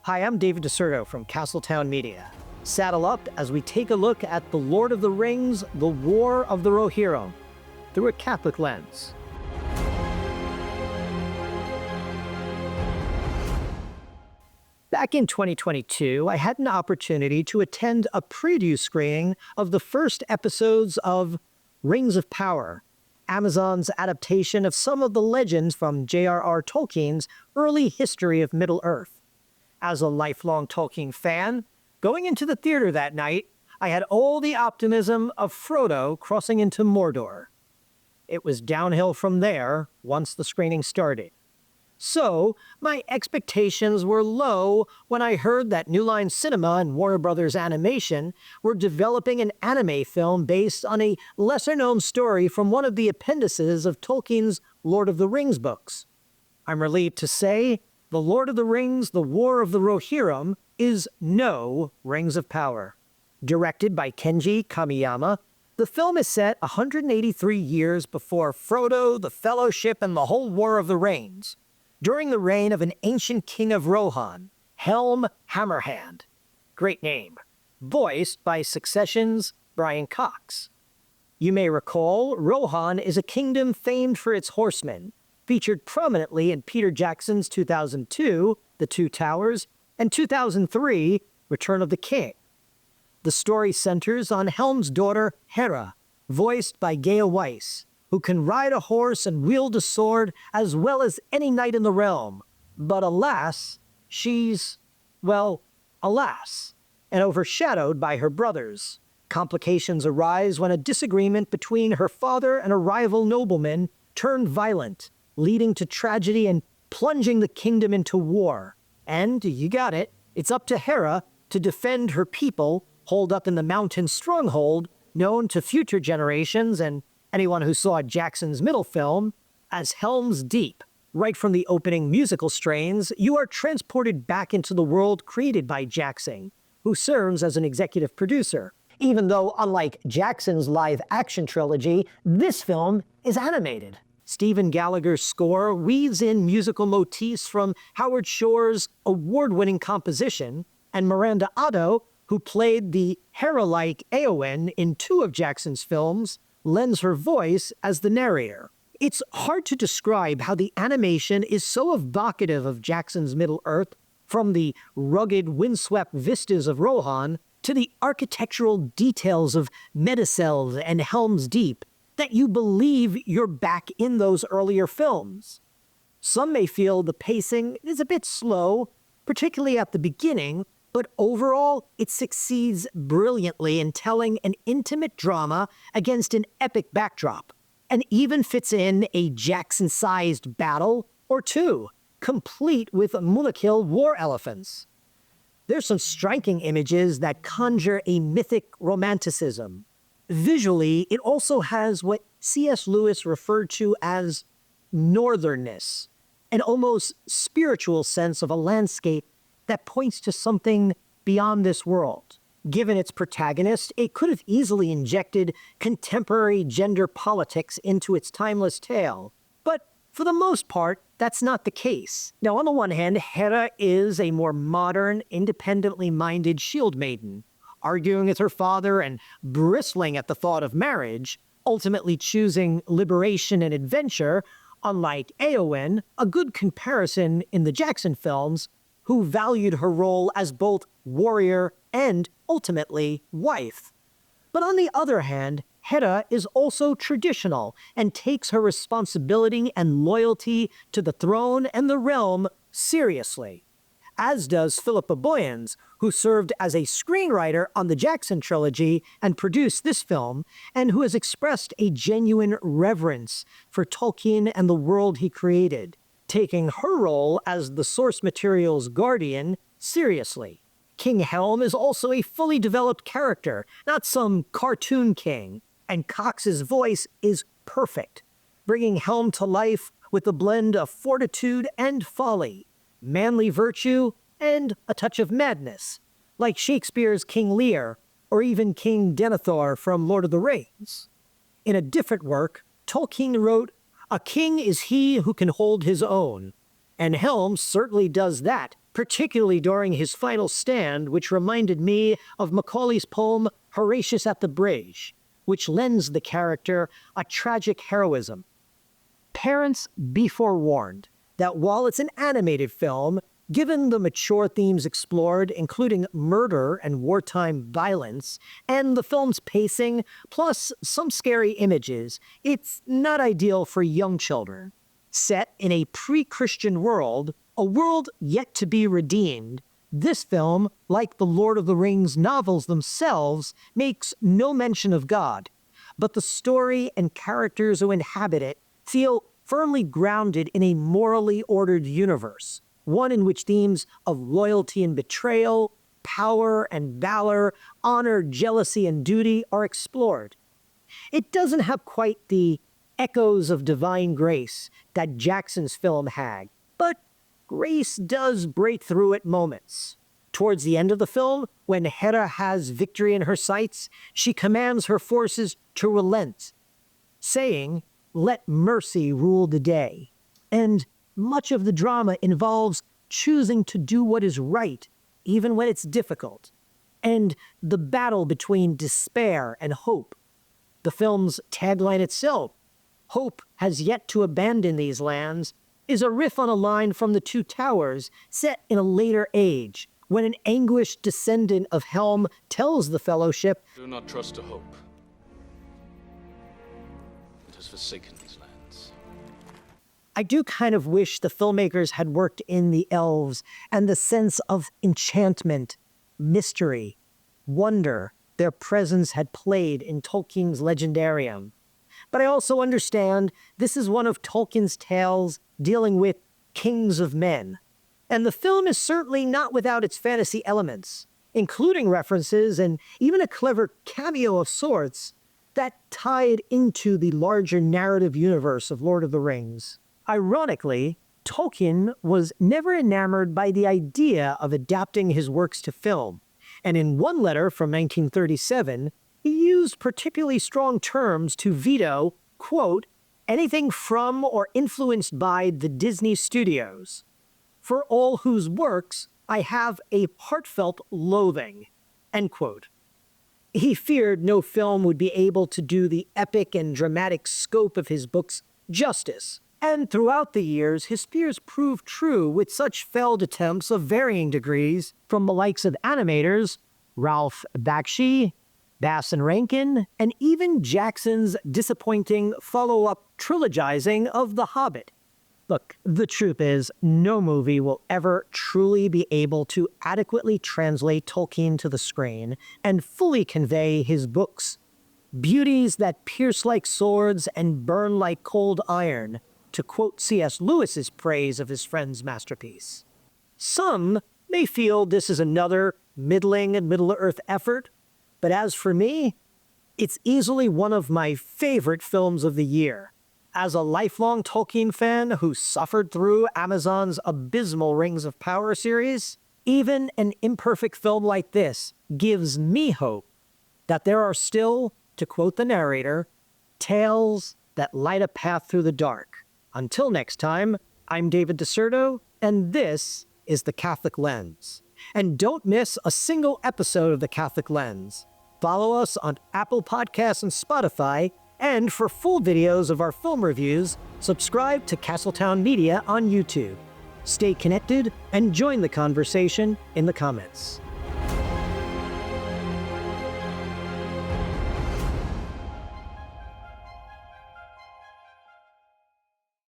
Hi, I'm David DiCerto from Castletown Media. Saddle up as we take a look at The Lord of the Rings, The War of the Rohirrim, through a Catholic lens. Back in 2022, I had an opportunity to attend a preview screening of the first episodes of Rings of Power, Amazon's adaptation of some of the legends from J.R.R. Tolkien's early history of Middle-earth. As a lifelong Tolkien fan, going into the theater that night, I had all the optimism of Frodo crossing into Mordor. It was downhill from there once the screening started. So, my expectations were low when I heard that New Line Cinema and Warner Brothers Animation were developing an anime film based on a lesser-known story from one of the appendices of Tolkien's Lord of the Rings books. I'm relieved to say, The Lord of the Rings, The War of the Rohirrim is no Rings of Power. Directed by Kenji Kamiyama, the film is set 183 years before Frodo, the Fellowship, and the whole War of the Rings, during the reign of an ancient king of Rohan, Helm Hammerhand. Great name. Voiced by Succession's Brian Cox. You may recall, Rohan is a kingdom famed for its horsemen, featured prominently in Peter Jackson's 2002, The Two Towers, and 2003, Return of the King. The story centers on Helm's daughter, Héra, voiced by Gaia Weiss, who can ride a horse and wield a sword as well as any knight in the realm. But alas, she's, well, alas, and overshadowed by her brothers. Complications arise when a disagreement between her father and a rival nobleman turned violent, leading to tragedy and plunging the kingdom into war. And, you got it, it's up to Héra to defend her people holed up in the mountain stronghold known to future generations and anyone who saw Jackson's middle film as Helm's Deep. Right from the opening musical strains, you are transported back into the world created by Jackson, who serves as an executive producer. Even though, unlike Jackson's live-action trilogy, this film is animated. Stephen Gallagher's score weaves in musical motifs from Howard Shore's award-winning composition, and Miranda Otto, who played the Héra-like Éowyn in two of Jackson's films, lends her voice as the narrator. It's hard to describe how the animation is so evocative of Jackson's Middle-earth, from the rugged, windswept vistas of Rohan to the architectural details of Medicel and Helm's Deep, that you believe you're back in those earlier films. Some may feel the pacing is a bit slow, particularly at the beginning, but overall, it succeeds brilliantly in telling an intimate drama against an epic backdrop, and even fits in a Jackson-sized battle or two, complete with Mulakil war elephants. There's some striking images that conjure a mythic romanticism. Visually, it also has what C.S. Lewis referred to as northernness, an almost spiritual sense of a landscape that points to something beyond this world. Given its protagonist, it could have easily injected contemporary gender politics into its timeless tale. But for the most part, that's not the case. Now, on the one hand, Héra is a more modern, independently minded shield maiden, arguing with her father and bristling at the thought of marriage, ultimately choosing liberation and adventure, unlike Éowyn, a good comparison in the Jackson films, who valued her role as both warrior and, ultimately, wife. But on the other hand, Héra is also traditional and takes her responsibility and loyalty to the throne and the realm seriously, as does Philippa Boyens, who served as a screenwriter on the Jackson trilogy and produced this film, and who has expressed a genuine reverence for Tolkien and the world he created, taking her role as the source material's guardian seriously. King Helm is also a fully developed character, not some cartoon king, and Cox's voice is perfect, bringing Helm to life with a blend of fortitude and folly, manly virtue, and a touch of madness, like Shakespeare's King Lear, or even King Denethor from Lord of the Rings. In a different work, Tolkien wrote, "A king is he who can hold his own," and Helm certainly does that particularly during his final stand, which reminded me of Macaulay's poem Horatius at the Bridge, which lends the character a tragic heroism. Parents, be forewarned that while it's an animated film, given the mature themes explored, including murder and wartime violence, and the film's pacing, plus some scary images, it's not ideal for young children. Set in a pre-Christian world, a world yet to be redeemed, this film, like the Lord of the Rings novels themselves, makes no mention of God, but the story and characters who inhabit it feel firmly grounded in a morally ordered universe, one in which themes of loyalty and betrayal, power and valor, honor, jealousy, and duty are explored. It doesn't have quite the echoes of divine grace that Jackson's film had, but grace does break through at moments. Towards the end of the film, when Héra has victory in her sights, she commands her forces to relent, saying, "Let mercy rule the day." And much of the drama involves choosing to do what is right, even when it's difficult, and the battle between despair and hope. The film's tagline itself, "Hope has yet to abandon these lands," is a riff on a line from The Two Towers set in a later age, when an anguished descendant of Helm tells the Fellowship, "Do not trust to hope. It has forsaken these lands." I do kind of wish the filmmakers had worked in the elves and the sense of enchantment, mystery, wonder their presence had played in Tolkien's legendarium. But I also understand this is one of Tolkien's tales dealing with kings of men. And the film is certainly not without its fantasy elements, including references and even a clever cameo of sorts that tied into the larger narrative universe of Lord of the Rings. Ironically, Tolkien was never enamored by the idea of adapting his works to film, and in one letter from 1937, he used particularly strong terms to veto, quote, "anything from or influenced by the Disney studios, for all whose works I have a heartfelt loathing," end quote. He feared no film would be able to do the epic and dramatic scope of his books justice, and throughout the years, his fears proved true with such failed attempts of varying degrees from the likes of animators Ralph Bakshi, Bass and Rankin, and even Jackson's disappointing follow-up trilogizing of The Hobbit. Look, the truth is, no movie will ever truly be able to adequately translate Tolkien to the screen and fully convey his books. Beauties that pierce like swords and burn like cold iron, to quote C.S. Lewis's praise of his friend's masterpiece. Some may feel this is another middling and Middle-earth effort, but as for me, it's easily one of my favorite films of the year. As a lifelong Tolkien fan who suffered through Amazon's abysmal Rings of Power series, even an imperfect film like this gives me hope that there are still, to quote the narrator, tales that light a path through the dark. Until next time, I'm David DiCerto, and this is The Catholic Lens. And don't miss a single episode of The Catholic Lens. Follow us on Apple Podcasts and Spotify, and for full videos of our film reviews, subscribe to Castletown Media on YouTube. Stay connected and join the conversation in the comments.